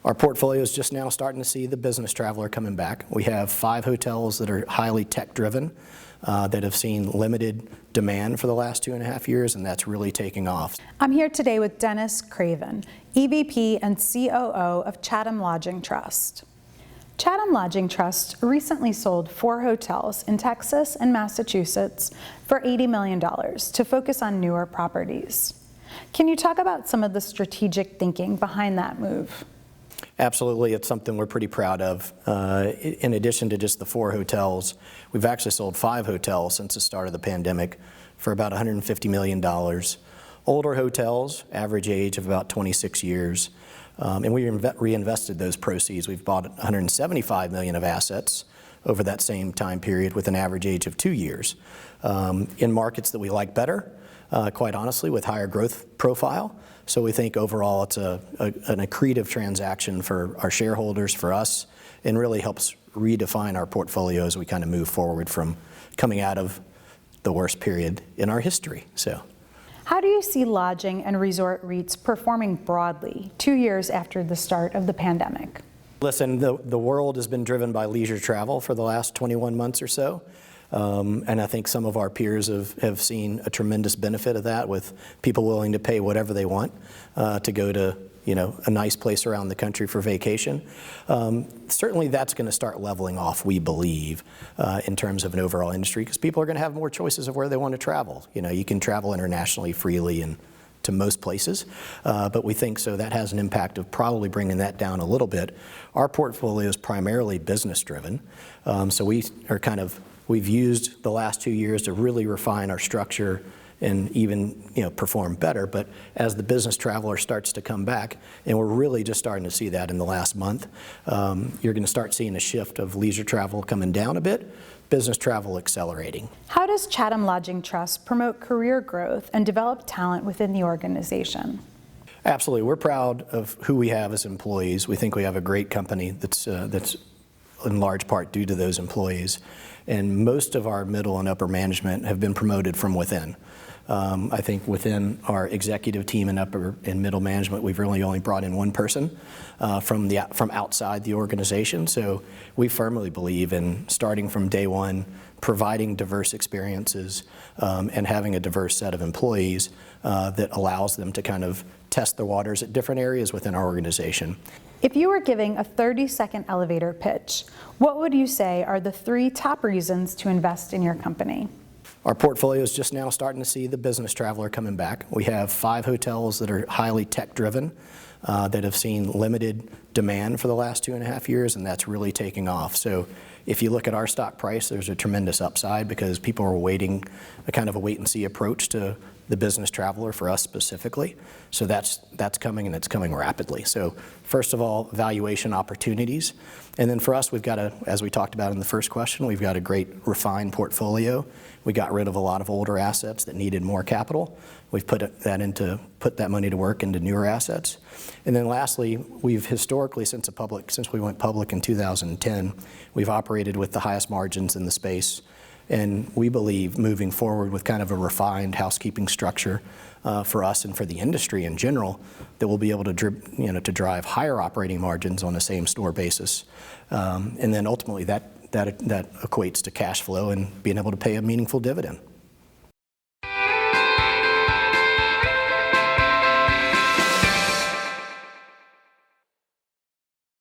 Our portfolio is just now starting to see the business traveler coming back. We have 5 hotels that are highly tech-driven that have seen limited demand for the last 2.5 years, and that's really taking off. I'm here today with Dennis Craven, EVP and COO of Chatham Lodging Trust. Chatham Lodging Trust recently sold 4 hotels in Texas and Massachusetts for $80 million to focus on newer properties. Can you talk about some of the strategic thinking behind that move? Absolutely, it's something we're pretty proud of. In addition to just the 4 hotels, we've actually sold 5 hotels since the start of the pandemic for about $150 million. Older hotels, average age of about 26 years. And we reinvested those proceeds. We've bought $175 million of assets over that same time period with an average age of 2 years. In markets that we like better, quite honestly, with higher growth profile. So we think overall it's an accretive transaction for our shareholders, for us, and really helps redefine our portfolio as we kind of move forward from coming out of the worst period in our history. How do you see lodging and resort REITs performing broadly 2 years after the start of the pandemic? Listen, the world has been driven by leisure travel for the last 21 months or so. And I think some of our peers have seen a tremendous benefit of that, with people willing to pay whatever they want to go to a nice place around the country for vacation. Certainly that's going to start leveling off, we believe, in terms of an overall industry, because people are going to have more choices of where they want to travel. You can travel internationally freely and to most places, but we think so that has an impact of probably bringing that down a little bit. Our portfolio is primarily business driven, so we've used the last 2 years to really refine our structure and even perform better. But as the business traveler starts to come back, and we're really just starting to see that in the last month, you're going to start seeing a shift of leisure travel coming down a bit, business travel accelerating. How does Chatham Lodging Trust promote career growth and develop talent within the organization? Absolutely. We're proud of who we have as employees. We think we have a great company that's in large part due to those employees. And most of our middle and upper management have been promoted from within. I think within our executive team and upper and middle management, we've really only brought in one person from outside the organization. So we firmly believe in starting from day one, providing diverse experiences, and having a diverse set of employees that allows them to kind of test the waters at different areas within our organization. If you were giving a 30-second elevator pitch, what would you say are the 3 top reasons to invest in your company? Our portfolio is just now starting to see the business traveler coming back. We have 5 hotels that are highly tech-driven that have seen limited demand for the last 2.5 years, and that's really taking off. So if you look at our stock price, there's a tremendous upside because people are waiting, a kind of a wait-and-see approach to the business traveler for us specifically. So that's coming, and it's coming rapidly. So first of all, valuation opportunities. And then for us, we've got as we talked about in the first question, we've got a great refined portfolio. We got rid of a lot of older assets that needed more capital. We've put that money to work into newer assets. And then lastly, we've historically, since we went public in 2010, we've operated with the highest margins in the space. And we believe moving forward with kind of a refined housekeeping structure for us and for the industry in general, that we'll be able to drive higher operating margins on a same store basis. And then ultimately that equates to cash flow and being able to pay a meaningful dividend.